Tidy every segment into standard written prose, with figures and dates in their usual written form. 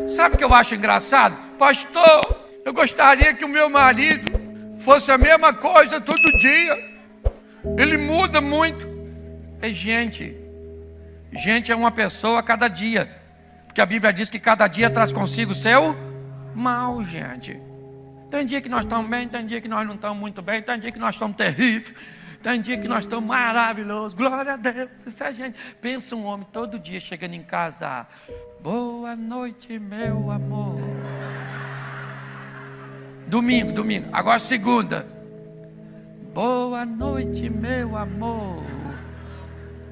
Sabe o que eu acho engraçado? Pastor, eu gostaria que o meu marido fosse a mesma coisa todo dia. Ele muda muito. Gente é uma pessoa a cada dia. Porque a Bíblia diz que cada dia traz consigo o seu mal, gente. Tem dia que nós estamos bem, tem dia que nós não estamos muito bem, tem dia que nós estamos terríveis, tem dia que nós estamos maravilhosos. Glória a Deus. Se a gente pensa um homem todo dia chegando em casa, boa noite, meu amor. Domingo. Agora segunda. Boa noite, meu amor.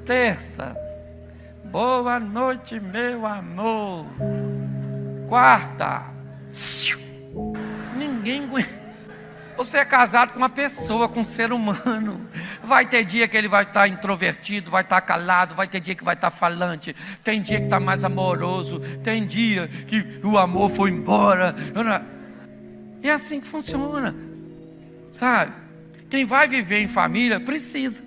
Terça. Boa noite, meu amor. Quarta. Ninguém aguenta. Você é casado com uma pessoa, com um ser humano. Vai ter dia que ele vai estar introvertido, vai estar calado, vai ter dia que vai estar falante, tem dia que está mais amoroso, tem dia que o amor foi embora. É assim que funciona, sabe? Quem vai viver em família precisa.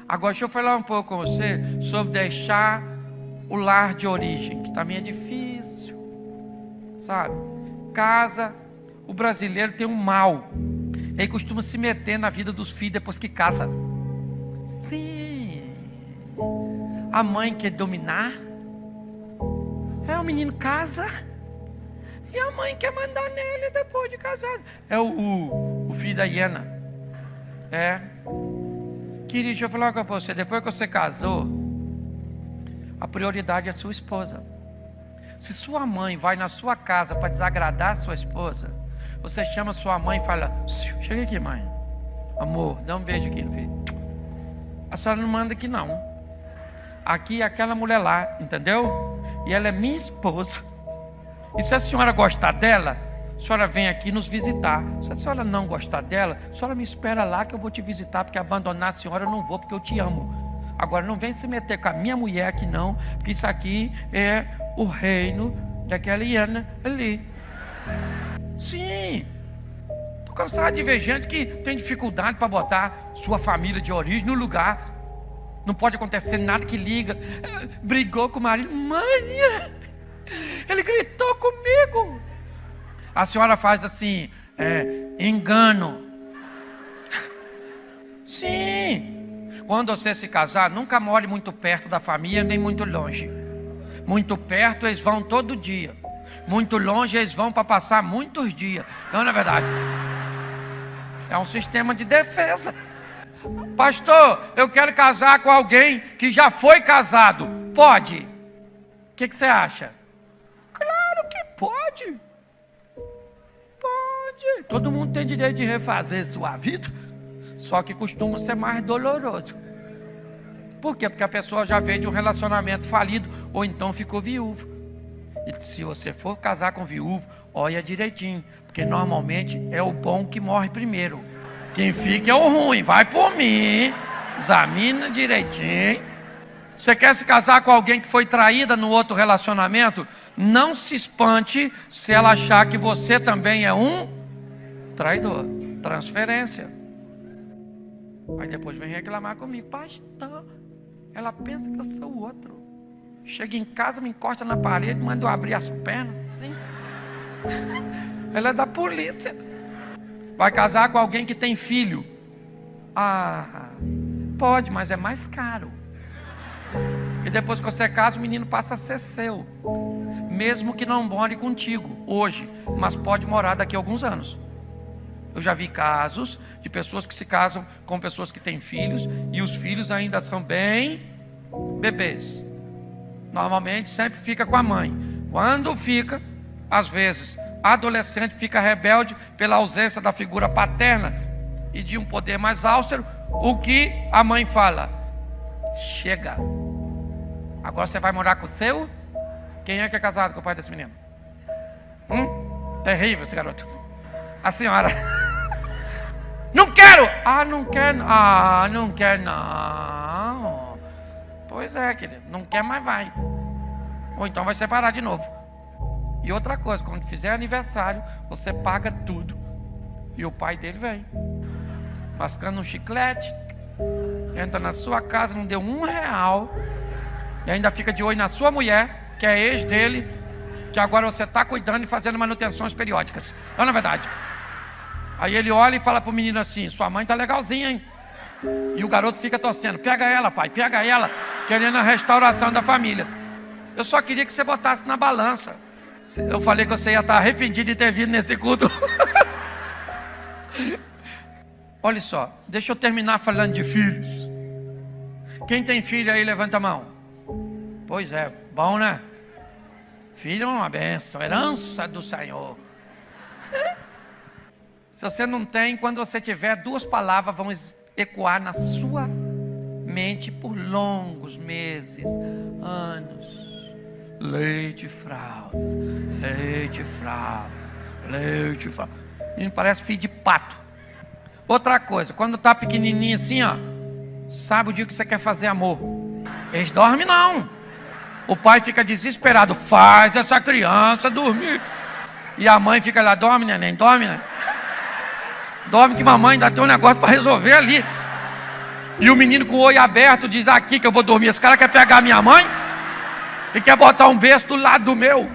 Agora deixa eu falar um pouco com você sobre deixar o lar de origem, que também é difícil, sabe? Casa, o brasileiro tem um mal. Ele costuma se meter na vida dos filhos depois que casa. Sim. A mãe quer dominar. O menino casa. E a mãe quer mandar nele depois de casado. É o filho da hiena. Querido, deixa eu falar com você. Depois que você casou, a prioridade é a sua esposa. Se sua mãe vai na sua casa para desagradar a sua esposa, você chama sua mãe e fala: chega aqui, mãe. Amor, dá um beijo aqui no filho. A senhora não manda aqui não. Aqui é aquela mulher lá, entendeu? E ela é minha esposa. E se a senhora gostar dela, a senhora vem aqui nos visitar. Se a senhora não gostar dela, a senhora me espera lá que eu vou te visitar, porque abandonar a senhora eu não vou, porque eu te amo. Agora não vem se meter com a minha mulher aqui não, porque isso aqui é o reino daquela hiena ali. Sim. Estou cansado de ver gente que tem dificuldade para botar sua família de origem no lugar. Não pode acontecer nada que liga. Brigou com o marido. Mãe, ele gritou comigo. A senhora faz assim, engano. Sim. Quando você se casar, nunca more muito perto da família, nem muito longe. Muito perto eles vão todo dia. Muito longe eles vão para passar muitos dias. Não é verdade? É um sistema de defesa. Pastor, eu quero casar com alguém que já foi casado. Pode? O que você acha? Claro que pode. Pode. Todo mundo tem direito de refazer sua vida. Só que costuma ser mais doloroso. Por quê? Porque a pessoa já veio de um relacionamento falido, ou então ficou viúvo. E se você for casar com viúvo, olha direitinho, porque normalmente é o bom que morre primeiro. Quem fica é o ruim. Vai por mim, examina direitinho. Você quer se casar com alguém que foi traída no outro relacionamento? Não se espante se ela achar que você também é um traidor. Transferência. Aí depois vem reclamar comigo: pastor, ela pensa que eu sou o outro. Chega em casa, me encosta na parede, manda eu abrir as pernas assim. Ela é da polícia. Vai casar com alguém que tem filho? Pode, mas é mais caro. E depois que você casa, o menino passa a ser seu. Mesmo que não more contigo hoje, mas pode morar daqui a alguns anos. Eu já vi casos de pessoas que se casam com pessoas que têm filhos, e os filhos ainda são bem bebês. Normalmente sempre fica com a mãe. Quando fica, às vezes, adolescente fica rebelde pela ausência da figura paterna e de um poder mais austero. O que a mãe fala? Chega. Agora você vai morar com o seu? Quem é que é casado com o pai desse menino? Terrível esse garoto. A senhora. Não quero. Não quer. Não quer não. Pois é, querido. Não quer, mas vai. Ou então vai separar de novo. E outra coisa, quando fizer aniversário, você paga tudo. E o pai dele vem mascando um chiclete, entra na sua casa, não deu R$1, e ainda fica de olho na sua mulher, que é ex dele, que agora você está cuidando e fazendo manutenções periódicas. Não é verdade? Aí ele olha e fala para o menino assim: sua mãe está legalzinha, hein? E o garoto fica torcendo: pega ela, pai, pega ela, querendo a restauração da família. Eu só queria que você botasse na balança. Eu falei que você ia estar arrependido de ter vindo nesse culto. Olha só, deixa eu terminar falando de filhos. Quem tem filho aí, levanta a mão. Pois é, bom, né? Filho é uma bênção, herança do Senhor. Se você não tem, quando você tiver, 2 palavras vão ecoar na sua mente por longos meses, anos. Leite e fralda, leite e fralda, leite e fralda. E parece filho de pato. Outra coisa, quando tá pequenininho assim, ó, sabe o dia que você quer fazer amor? Eles dormem não. O pai fica desesperado: faz essa criança dormir. E a mãe fica lá: dorme, neném, dorme, né? Dorme que mamãe ainda tem um negócio para resolver ali. E o menino com o olho aberto diz: aqui que eu vou dormir. Esse cara quer pegar a minha mãe e quer botar um berço do lado do meu.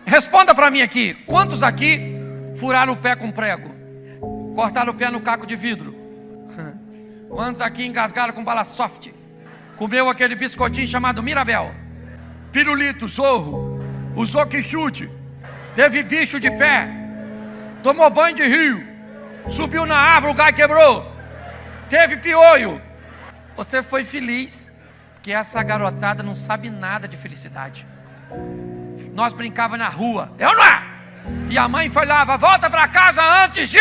Responda para mim aqui: quantos aqui furaram o pé com prego? Cortaram o pé no caco de vidro? Quantos aqui engasgaram com bala soft? Comeu aquele biscoitinho chamado Mirabel? Pirulito, zorro, usou quichute, teve bicho de pé, tomou banho de rio, subiu na árvore, o galho quebrou, teve piolho. Você foi feliz, porque essa garotada não sabe nada de felicidade. Nós brincava na rua, eu não é? E a mãe falava: volta para casa antes de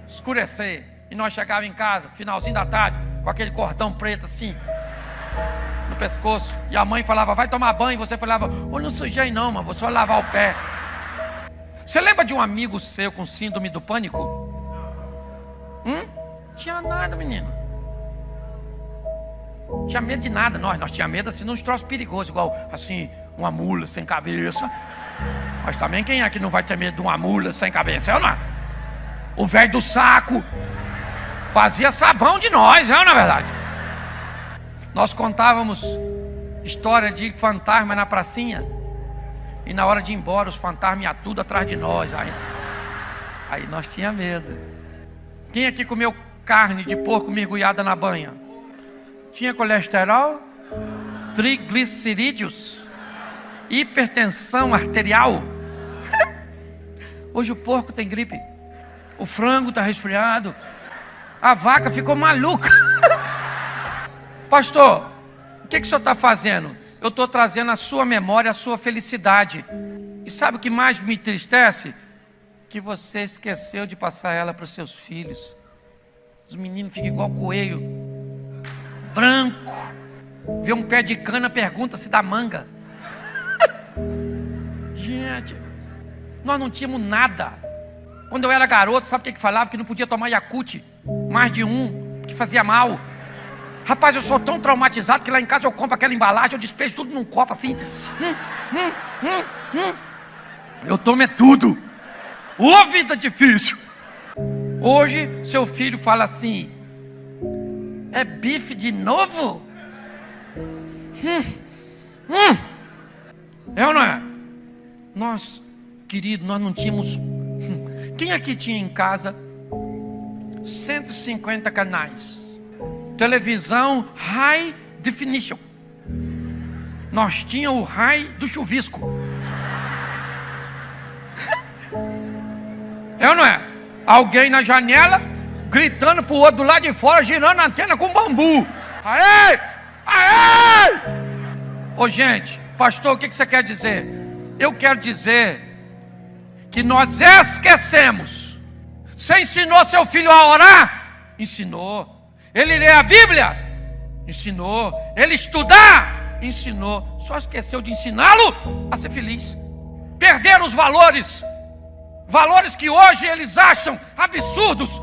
escurecer. E nós chegávamos em casa, finalzinho da tarde, com aquele cordão preto assim no pescoço. E a mãe falava: vai tomar banho. E você falava: eu não sujei não, mas vou só lavar o pé. Você lembra de um amigo seu com síndrome do pânico? Tinha nada, menino. Tinha medo de nada. Nós tinha medo assim, nos troços perigosos, igual assim, uma mula sem cabeça. Mas também quem é que não vai ter medo de uma mula sem cabeça? Eu não. O velho do saco fazia sabão de nós, não é na verdade? Nós contávamos história de fantasma na pracinha, e na hora de ir embora os fantasmas iam tudo atrás de nós. Aí nós tinha medo. Quem aqui comeu carne de porco mergulhada na banha? Tinha colesterol, triglicerídeos, hipertensão arterial. Hoje o porco tem gripe, o frango está resfriado, a vaca ficou maluca. Pastor, o que o senhor está fazendo? Eu estou trazendo à sua memória a sua felicidade. E sabe o que mais me entristece? Que você esqueceu de passar ela para os seus filhos. Os meninos ficam igual coelho, branco. Vê um pé de cana, pergunta se dá manga. Gente, nós não tínhamos nada. Quando eu era garoto, sabe o que falava? Que não podia tomar Yakult, mais de um, que fazia mal. Rapaz, eu sou tão traumatizado que lá em casa eu compro aquela embalagem, eu despejo tudo num copo assim. Eu tomo é tudo. Ô vida difícil. Hoje seu filho fala assim: é bife de novo? É ou não é? Nós, querido, nós não tínhamos. Quem aqui tinha em casa 150 canais? Televisão High Definition. Nós tínhamos o high do chuvisco. É ou não é? Alguém na janela gritando pro outro do lado de fora, girando a antena com bambu. Aê! Aê! Ô gente, pastor, o que você quer dizer? Eu quero dizer que nós esquecemos. Você ensinou seu filho a orar? Ensinou. Ele lê a Bíblia? Ensinou. Ele estudar? Ensinou. Só esqueceu de ensiná-lo a ser feliz. Perderam os valores. Valores que hoje eles acham absurdos.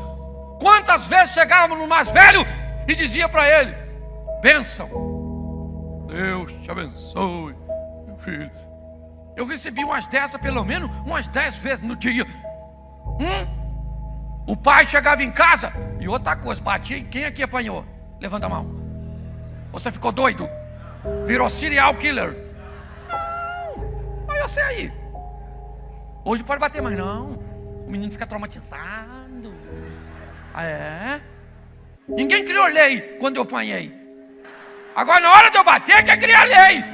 Quantas vezes chegávamos no mais velho e dizia para ele: bênção, Deus te abençoe, meu filho. Eu recebi umas dessas, pelo menos umas 10 vezes no dia. O pai chegava em casa e outra coisa, batia. Quem aqui apanhou? Levanta a mão. Você ficou doido? Virou serial killer? você aí. Hoje pode bater, mas não. O menino fica traumatizado. Ah, é? Ninguém criou lei quando eu apanhei. Agora na hora de eu bater, quer criar lei.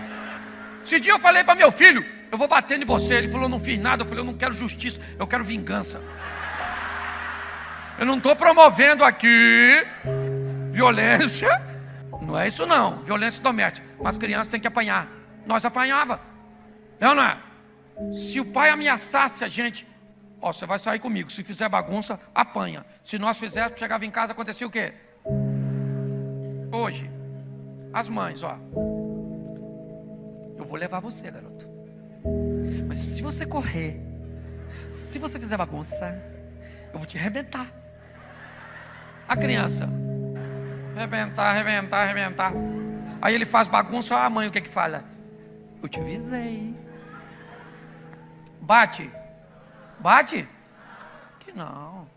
Esse dia eu falei para meu filho, eu vou bater em você. Ele falou, não fiz nada. Eu falei, eu não quero justiça, eu quero vingança. Eu não estou promovendo aqui violência. Não é isso não, violência doméstica. Mas crianças têm que apanhar. Nós apanhava. Não é? Se o pai ameaçasse a gente, ó, você vai sair comigo. Se fizer bagunça, apanha. Se nós fizéssemos, chegava em casa, acontecia o quê? Hoje, as mães, ó, eu vou levar você, garoto. Mas se você correr, se você fizer bagunça, eu vou te arrebentar. A criança, arrebentar. Aí ele faz bagunça, a mãe o que que fala? Eu te avisei. Bate? Que não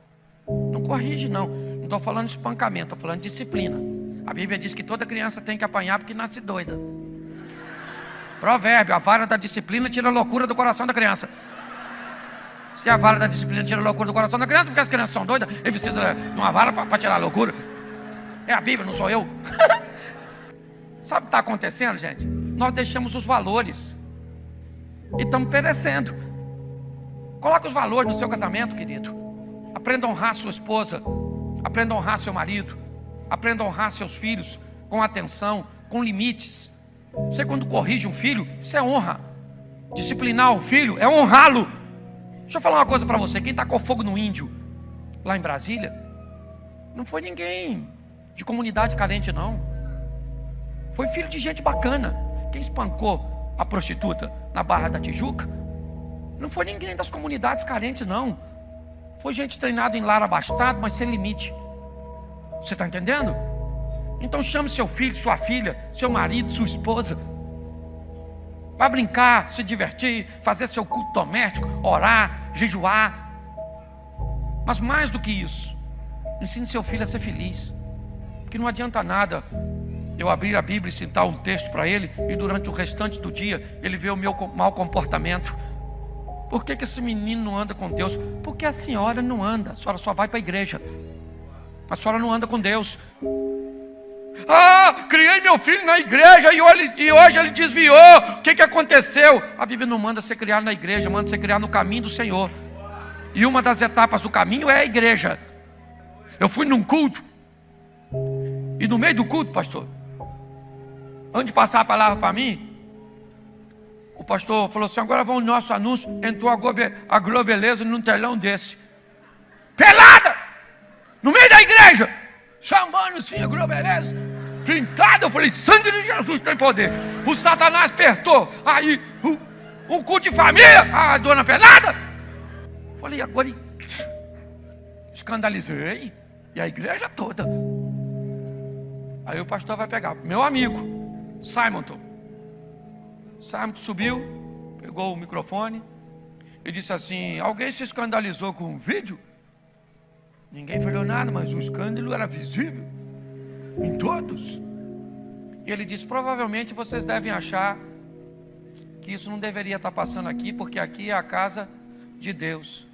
corrige não. Não estou falando de espancamento, estou falando de disciplina. A Bíblia diz que toda criança tem que apanhar porque nasce doida. Provérbio, a vara da disciplina tira a loucura do coração da criança. Se a vara da disciplina tira a loucura do coração da criança, porque as crianças são doidas, ele precisa de uma vara para tirar a loucura. É a Bíblia, não sou eu. Sabe o que está acontecendo, gente? Nós deixamos os valores e estamos perecendo. Coloque os valores no seu casamento, querido. Aprenda a honrar sua esposa, aprenda a honrar seu marido, aprenda a honrar seus filhos com atenção, com limites. Você quando corrige um filho, isso é honra. Disciplinar um filho é honrá-lo. Deixa eu falar uma coisa para você. Quem tacou fogo no índio lá em Brasília não foi ninguém de comunidade carente não. Foi filho de gente bacana. Quem espancou a prostituta na Barra da Tijuca não foi ninguém das comunidades carentes não. Foi gente treinada em lar abastado, mas sem limite. Você está entendendo? Então chame seu filho, sua filha, seu marido, sua esposa. Vai brincar, se divertir, fazer seu culto doméstico, orar, jejuar. Mas mais do que isso, ensine seu filho a ser feliz. Porque não adianta nada eu abrir a Bíblia e citar um texto para ele e durante o restante do dia ele vê o meu mau comportamento. Por que esse menino não anda com Deus? Porque a senhora não anda, a senhora só vai para a igreja. A senhora não anda com Deus. Ah, criei meu filho na igreja e hoje ele desviou. O que aconteceu? A Bíblia não manda ser criado na igreja, manda ser criado no caminho do Senhor. E uma das etapas do caminho é a igreja. Eu fui num culto e no meio do culto, pastor, antes de passar a palavra para mim, o pastor falou assim, agora vamos no nosso anúncio. Entrou a Globeleza num telão desse, pelada, no meio da igreja, chamando assim a Globeleza, pintada. Eu falei, sangue de Jesus tem poder. O Satanás apertou. Aí, um culto de família, a dona pelada. Falei, agora escandalizei. E a igreja toda. Aí o pastor vai pegar, meu amigo Simonton subiu, pegou o microfone e disse assim, alguém se escandalizou com o vídeo? Ninguém falou nada, mas o escândalo era visível em todos. E ele disse, provavelmente vocês devem achar que isso não deveria estar passando aqui, porque aqui é a casa de Deus.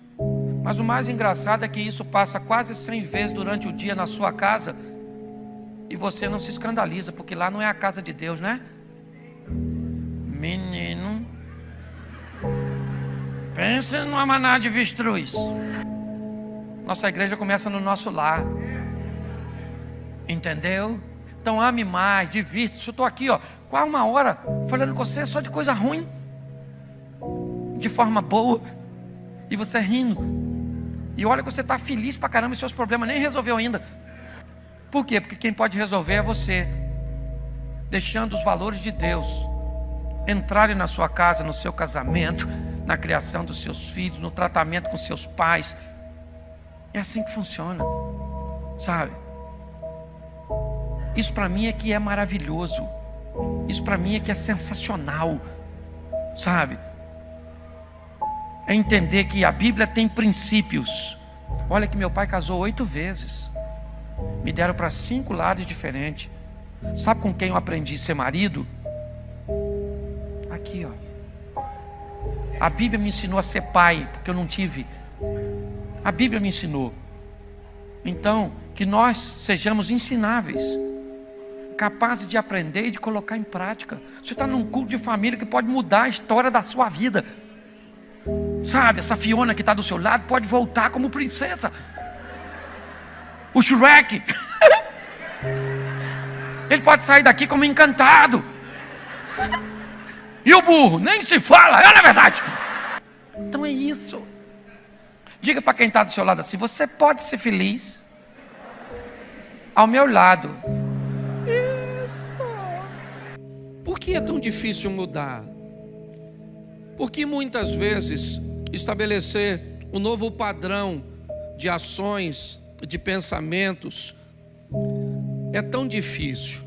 Mas o mais engraçado é que isso passa quase 100 vezes durante o dia na sua casa e você não se escandaliza, porque lá não é a casa de Deus, né? Menino, pensa numa manada de avestruz. Nossa igreja começa no nosso lar. Entendeu? Então ame mais, divirta-se. Eu estou aqui, ó, quase uma hora falando com você só de coisa ruim, de forma boa, e você rindo. E olha que você está feliz pra caramba e seus problemas nem resolveu ainda. Por quê? Porque quem pode resolver é você, deixando os valores de Deus entrarem na sua casa, no seu casamento, na criação dos seus filhos, no tratamento com seus pais. É assim que funciona, sabe? Isso para mim é que é maravilhoso. Isso para mim é que é sensacional, sabe? É entender que a Bíblia tem princípios. Olha que meu pai casou 8 vezes. Me deram para 5 lados diferentes. Sabe com quem eu aprendi a ser marido? Aqui, ó. A Bíblia me ensinou a ser pai, porque eu não tive. A Bíblia me ensinou. Então, que nós sejamos ensináveis, capazes de aprender e de colocar em prática. Você está num culto de família que pode mudar a história da sua vida. Sabe, essa Fiona que está do seu lado pode voltar como princesa. O Shrek. Ele pode sair daqui como encantado. E o burro, nem se fala, é na verdade. Então é isso. Diga para quem está do seu lado assim: você pode ser feliz ao meu lado. Isso. Por que é tão difícil mudar? Porque muitas vezes estabelecer um novo padrão de ações, de pensamentos, é tão difícil.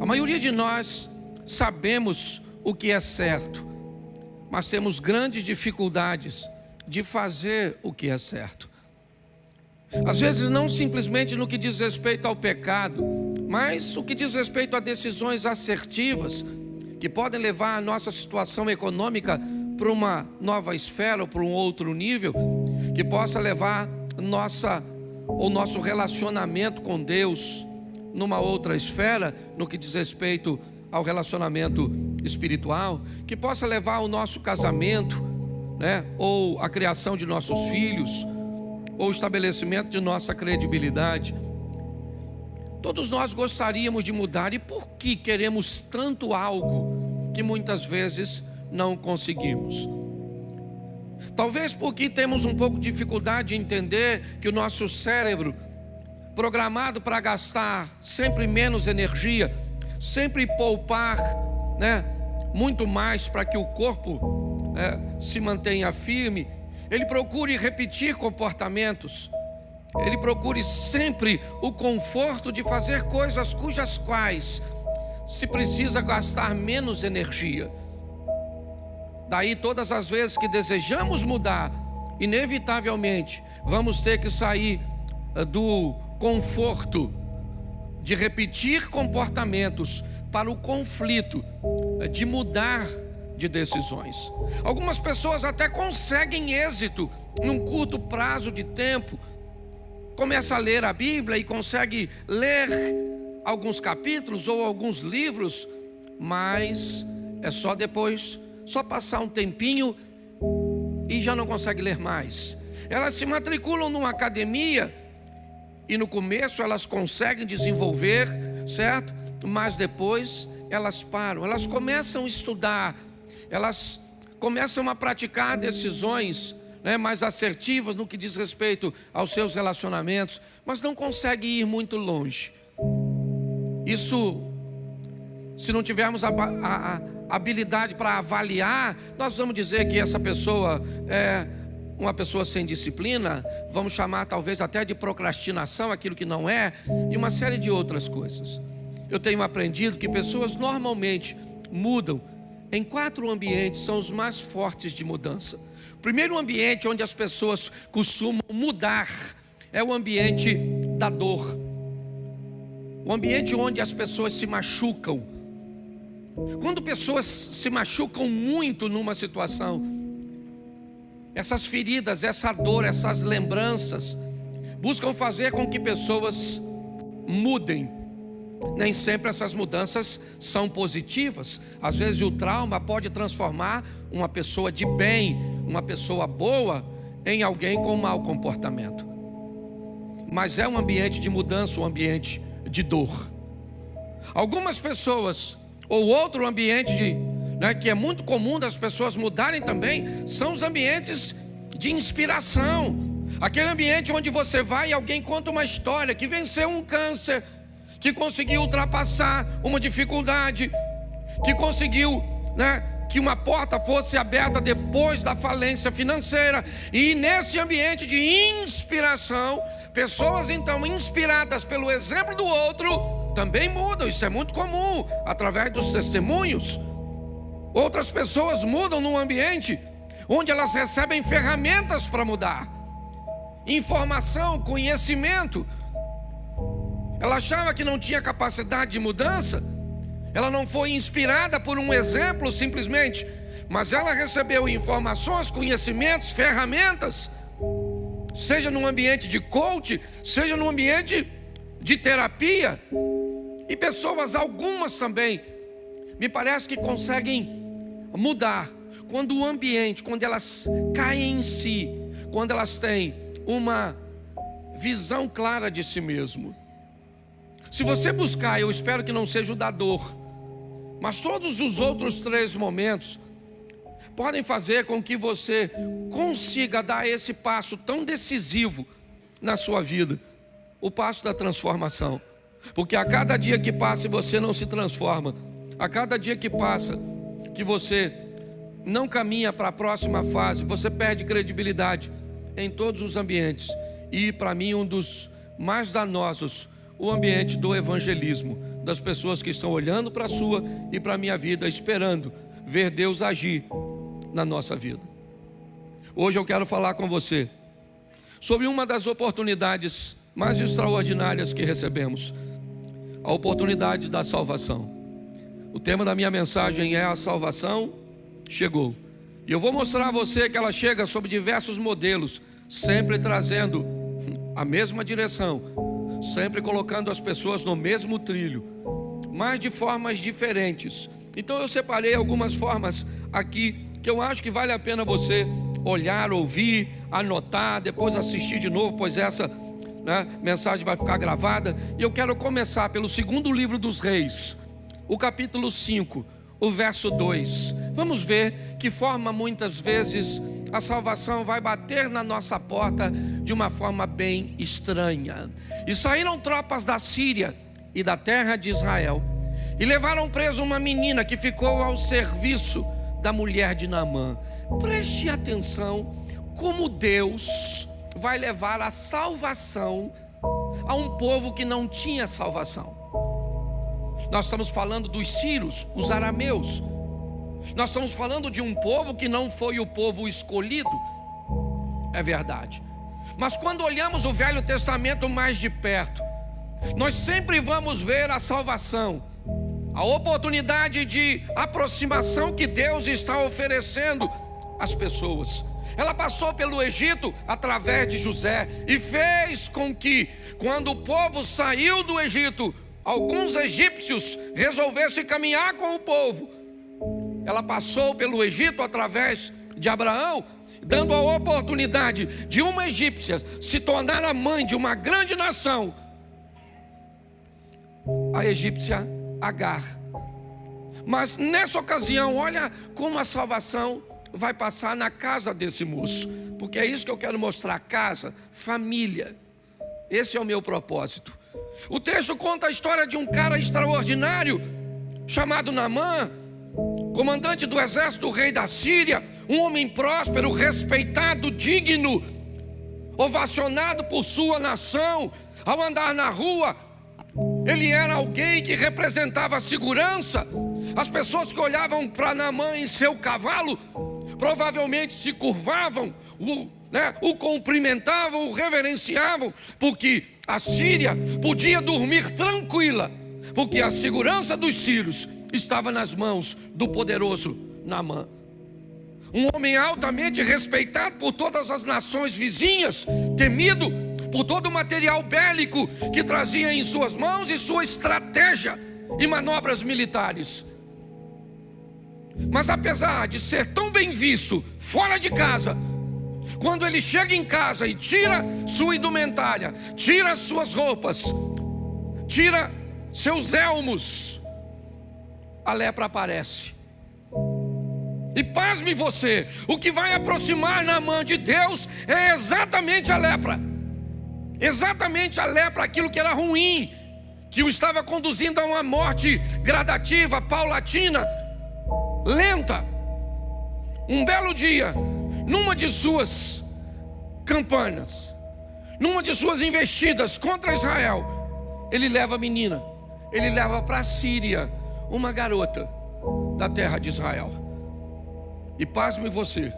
A maioria de nós sabemos o que é certo, mas temos grandes dificuldades de fazer o que é certo. Às vezes não simplesmente no que diz respeito ao pecado, mas o que diz respeito a decisões assertivas que podem levar a nossa situação econômica para uma nova esfera ou para um outro nível, que possa levar o nosso relacionamento com Deus numa outra esfera, no que diz respeito ao relacionamento espiritual, que possa levar o nosso casamento, né, ou a criação de nossos filhos, ou o estabelecimento de nossa credibilidade. Todos nós gostaríamos de mudar. E por que queremos tanto algo que muitas vezes não conseguimos? Talvez porque temos um pouco de dificuldade de entender que o nosso cérebro, programado para gastar sempre menos energia, sempre poupar, né, muito mais para que o corpo se mantenha firme, ele procure repetir comportamentos, ele procure sempre o conforto de fazer coisas cujas quais se precisa gastar menos energia. Daí todas as vezes que desejamos mudar, inevitavelmente vamos ter que sair do conforto de repetir comportamentos para o conflito de mudar de decisões. Algumas pessoas até conseguem êxito num curto prazo de tempo. Começa a ler a Bíblia e consegue ler alguns capítulos ou alguns livros, mas é só depois, só passar um tempinho e já não consegue ler mais. Elas se matriculam numa academia e no começo elas conseguem desenvolver, certo? Mas depois elas param, elas começam a estudar, elas começam a praticar decisões, né, mais assertivas no que diz respeito aos seus relacionamentos, mas não conseguem ir muito longe. Isso, se não tivermos a habilidade para avaliar, nós vamos dizer que essa pessoa é uma pessoa sem disciplina, vamos chamar talvez até de procrastinação, aquilo que não é, e uma série de outras coisas. Eu tenho aprendido que pessoas normalmente mudam em 4 ambientes, são os mais fortes de mudança. O primeiro ambiente onde as pessoas costumam mudar é o ambiente da dor. O ambiente onde as pessoas se machucam. Quando pessoas se machucam muito numa situação, essas feridas, essa dor, essas lembranças buscam fazer com que pessoas mudem. Nem sempre essas mudanças são positivas. Às vezes o trauma pode transformar uma pessoa de bem, uma pessoa boa, em alguém com mau comportamento. Mas é um ambiente de mudança, um ambiente de dor. Algumas pessoas, ou outro ambiente que é muito comum das pessoas mudarem também, são os ambientes de inspiração. Aquele ambiente onde você vai e alguém conta uma história que venceu um câncer, que conseguiu ultrapassar uma dificuldade, que conseguiu, que uma porta fosse aberta depois da falência financeira. E nesse ambiente de inspiração, pessoas então inspiradas pelo exemplo do outro também mudam. Isso é muito comum através dos testemunhos. Outras pessoas mudam num ambiente onde elas recebem ferramentas para mudar, informação, conhecimento. Ela achava que não tinha capacidade de mudança, ela não foi inspirada por um exemplo simplesmente, mas ela recebeu informações, conhecimentos, ferramentas, seja num ambiente de coach, seja num ambiente de terapia. E pessoas, algumas também, me parece que conseguem mudar quando o ambiente, quando elas caem em si, quando elas têm uma visão clara de si mesmo. Se você buscar, eu espero que não seja o da dor, mas todos os outros 3 momentos podem fazer com que você consiga dar esse passo tão decisivo na sua vida, o passo da transformação. Porque a cada dia que passa e você não se transforma, a cada dia que passa que você não caminha para a próxima fase, você perde credibilidade em todos os ambientes. E para mim um dos mais danosos, o ambiente do evangelismo, das pessoas que estão olhando para a sua e para a minha vida, esperando ver Deus agir na nossa vida. Hoje eu quero falar com você sobre uma das oportunidades mais extraordinárias que recebemos, a oportunidade da salvação. O tema da minha mensagem é: a salvação chegou. E eu vou mostrar a você que ela chega sob diversos modelos, sempre trazendo a mesma direção, sempre colocando as pessoas no mesmo trilho, mas de formas diferentes. Então eu separei algumas formas aqui que eu acho que vale a pena você olhar, ouvir, anotar, depois assistir de novo, pois essa mensagem vai ficar gravada. E eu quero começar pelo 2º livro dos Reis, o capítulo 5, o verso 2. Vamos ver que forma muitas vezes a salvação vai bater na nossa porta de uma forma bem estranha. E saíram tropas da Síria e da terra de Israel e levaram preso uma menina que ficou ao serviço da mulher de Naamã. Preste atenção como Deus vai levar a salvação a um povo que não tinha salvação. Nós estamos falando dos sírios, os arameus. Nós estamos falando de um povo que não foi o povo escolhido. É verdade. Mas quando olhamos o Velho Testamento mais de perto, nós sempre vamos ver a salvação, a oportunidade de aproximação que Deus está oferecendo às pessoas. Ela passou pelo Egito através de José e fez com que, quando o povo saiu do Egito, alguns egípcios resolvessem caminhar com o povo. Ela passou pelo Egito através de Abraão, dando a oportunidade de uma egípcia se tornar a mãe de uma grande nação, a egípcia Agar. Mas nessa ocasião, olha como a salvação vai passar na casa desse moço, porque é isso que eu quero mostrar: casa, família. Esse é o meu propósito. O texto conta a história de um cara extraordinário chamado Naamã, comandante do exército do rei da Síria, um homem próspero, respeitado, digno, ovacionado por sua nação. Ao andar na rua, ele era alguém que representava a segurança. As pessoas que olhavam para Naamã em seu cavalo provavelmente se curvavam, o cumprimentavam, o reverenciavam, porque a Síria podia dormir tranquila, porque a segurança dos sírios estava nas mãos do poderoso Naamã. Um homem altamente respeitado por todas as nações vizinhas, temido por todo o material bélico que trazia em suas mãos e sua estratégia e manobras militares. Mas apesar de ser tão bem visto fora de casa, quando ele chega em casa e tira sua indumentária, tira suas roupas, tira seus elmos, a lepra aparece. E pasme você, o que vai aproximar Naamã de Deus é exatamente a lepra. Exatamente a lepra, aquilo que era ruim, que o estava conduzindo a uma morte gradativa, paulatina, lenta. Um belo dia, numa de suas campanhas, numa de suas investidas contra Israel, ele leva a menina, ele leva para a Síria uma garota da terra de Israel. E pasme você,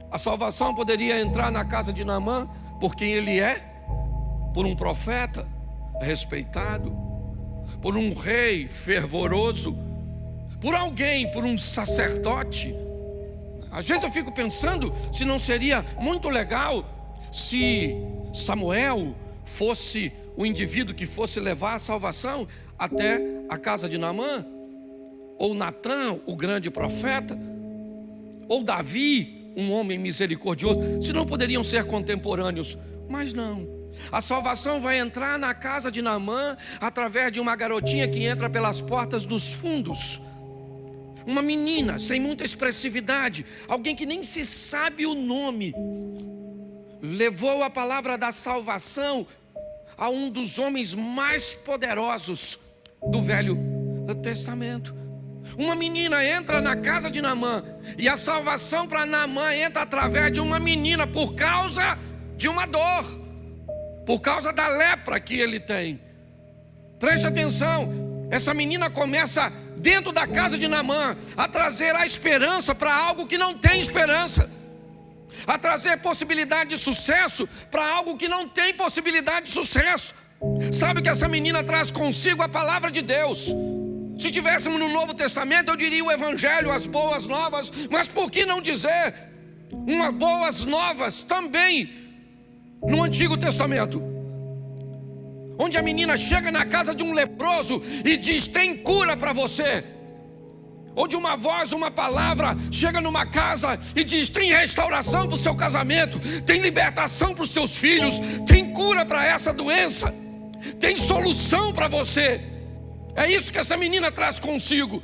a salvação poderia entrar na casa de Naamã por quem ele é, por um profeta respeitado, por um rei fervoroso, por alguém, por um sacerdote, Às vezes eu fico pensando se não seria muito legal se Samuel fosse o indivíduo que fosse levar a salvação até a casa de Naamã, ou Natã, o grande profeta, ou Davi, um homem misericordioso, se não poderiam ser contemporâneos. Mas não, a salvação vai entrar na casa de Naamã através de uma garotinha que entra pelas portas dos fundos. Uma menina sem muita expressividade, alguém que nem se sabe o nome, levou a palavra da salvação a um dos homens mais poderosos do Velho Testamento. Uma menina entra na casa de Naamã, e a salvação para Naamã entra através de uma menina por causa de uma dor, por causa da lepra que ele tem. Preste atenção, essa menina começa dentro da casa de Naamã a trazer a esperança para algo que não tem esperança, a trazer possibilidade de sucesso para algo que não tem possibilidade de sucesso. Sabe o que essa menina traz consigo? A palavra de Deus. Se tivéssemos no Novo Testamento, eu diria o Evangelho, as boas novas, mas por que não dizer umas boas novas também no Antigo Testamento? Onde a menina chega na casa de um leproso e diz: tem cura para você. Onde uma voz, uma palavra chega numa casa e diz: tem restauração para o seu casamento, tem libertação para os seus filhos, tem cura para essa doença, tem solução para você. É isso que essa menina traz consigo.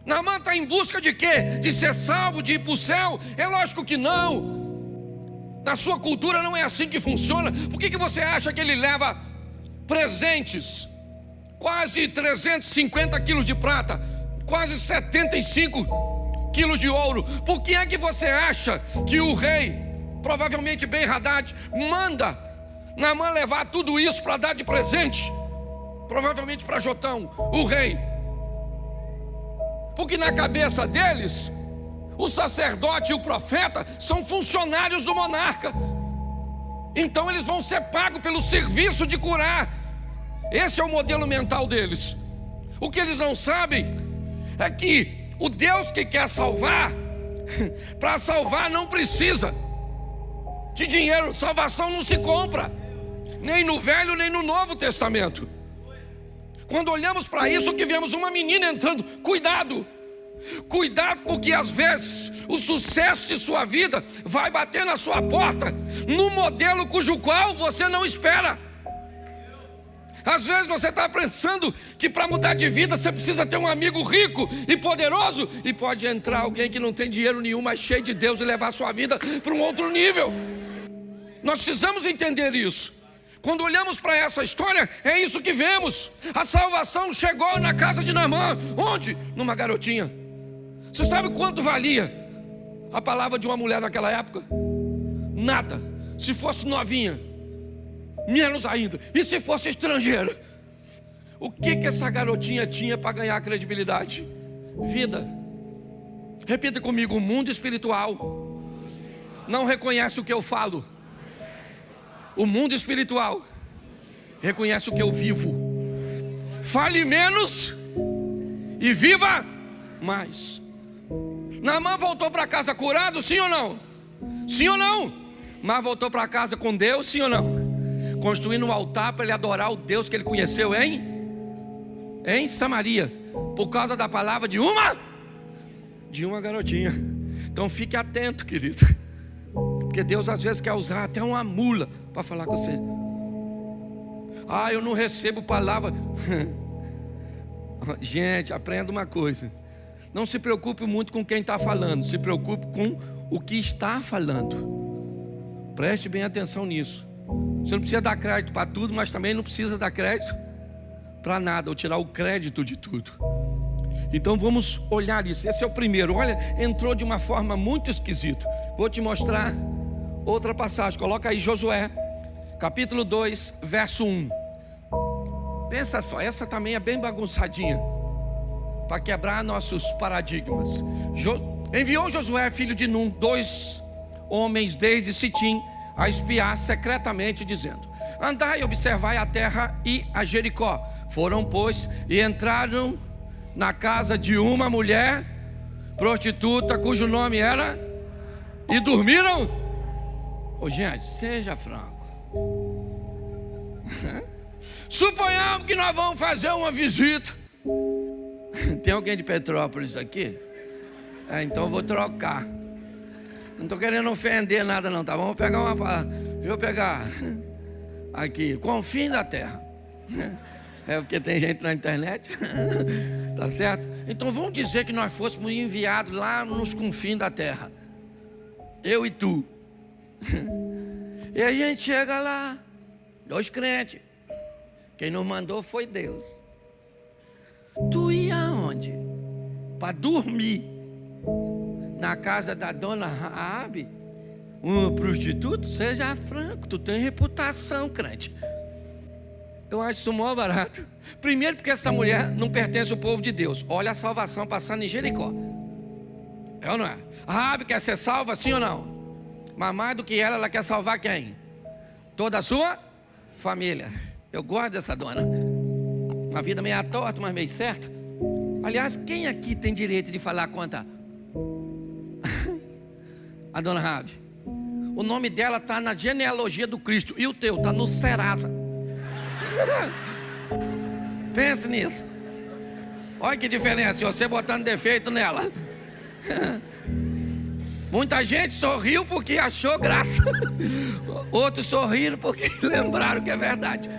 Naamã está em busca de quê? De ser salvo, de ir para o céu? É lógico que não. Na sua cultura não é assim que funciona. Por que você acha que ele leva presentes? Quase 350 quilos de prata, quase 75 quilos de ouro. Por que é que você acha que o rei, provavelmente Ben-Hadad, manda Naamã levar tudo isso para dar de presente? Provavelmente para Jotão, o rei. Porque na cabeça deles, o sacerdote e o profeta são funcionários do monarca. Então eles vão ser pagos pelo serviço de curar. Esse é o modelo mental deles. O que eles não sabem é que o Deus que quer salvar, para salvar não precisa de dinheiro. Salvação não se compra, nem no Velho nem no Novo Testamento. Quando olhamos para isso, que vemos uma menina entrando. Cuidado, cuidado, porque às vezes o sucesso de sua vida vai bater na sua porta no modelo cujo qual você não espera. Às vezes você está pensando que para mudar de vida você precisa ter um amigo rico e poderoso, e pode entrar alguém que não tem dinheiro nenhum, mas cheio de Deus, e levar a sua vida para um outro nível. Nós precisamos entender isso. Quando olhamos para essa história, é isso que vemos. A salvação chegou na casa de Naamã. Onde? Numa garotinha. Você sabe quanto valia a palavra de uma mulher naquela época? Nada. Se fosse novinha, menos ainda. E se fosse estrangeira? O que essa garotinha tinha para ganhar credibilidade? Vida. Repita comigo: o mundo espiritual não reconhece o que eu falo. O mundo espiritual reconhece o que eu vivo. Fale menos e viva mais. Naamã voltou para casa curado, sim ou não? Sim ou não? Mas voltou para casa com Deus, sim ou não? Construindo um altar para ele adorar o Deus que ele conheceu em Samaria, por causa da palavra de uma garotinha. Então fique atento, querido, porque Deus às vezes quer usar até uma mula para falar com você. Ah, eu não recebo palavra. Gente, aprenda uma coisa: não se preocupe muito com quem está falando, se preocupe com o que está falando. Preste bem atenção nisso. Você não precisa dar crédito para tudo, mas também não precisa dar crédito para nada, ou tirar o crédito de tudo. Então vamos olhar isso. Esse é o primeiro. Olha, entrou de uma forma muito esquisita. Vou te mostrar outra passagem. Coloca aí Josué, capítulo 2, verso 1. Pensa só, essa também é bem bagunçadinha, para quebrar nossos paradigmas. Enviou Josué, filho de Num, 2 homens desde Sitim a espiar secretamente, dizendo: andai e observai a terra e a Jericó. Foram, pois, e entraram na casa de uma mulher prostituta, cujo nome era E dormiram? Ô, gente, seja franco. Suponhamos que nós vamos fazer uma visita. Tem alguém de Petrópolis aqui? Então eu vou trocar. Não estou querendo ofender nada não, tá bom? Vou pegar uma palavra. Deixa eu pegar aqui, confim da terra. É porque tem gente na internet. Tá certo? Então vamos dizer que nós fôssemos enviados lá nos confins da terra. Eu e tu. E a gente chega lá, 2 crentes. Quem nos mandou foi Deus. Tu ia aonde? Para dormir na casa da dona Raabe, uma prostituta? Seja franco, tu tem reputação, crente. Eu acho isso mó barato. Primeiro porque essa mulher não pertence ao povo de Deus. Olha a salvação passando em Jericó. É ou não é? A Raabe quer ser salva, sim ou não? Mas mais do que ela quer salvar quem? Toda a sua família. Eu gosto dessa dona. Uma vida meio torta, mas meio certa. Aliás, quem aqui tem direito de falar contra a dona Raabe? O nome dela está na genealogia do Cristo. E o teu está no Serasa. Pense nisso. Olha que diferença, você botando defeito nela. Muita gente sorriu porque achou graça. Outros sorriram porque lembraram que é verdade.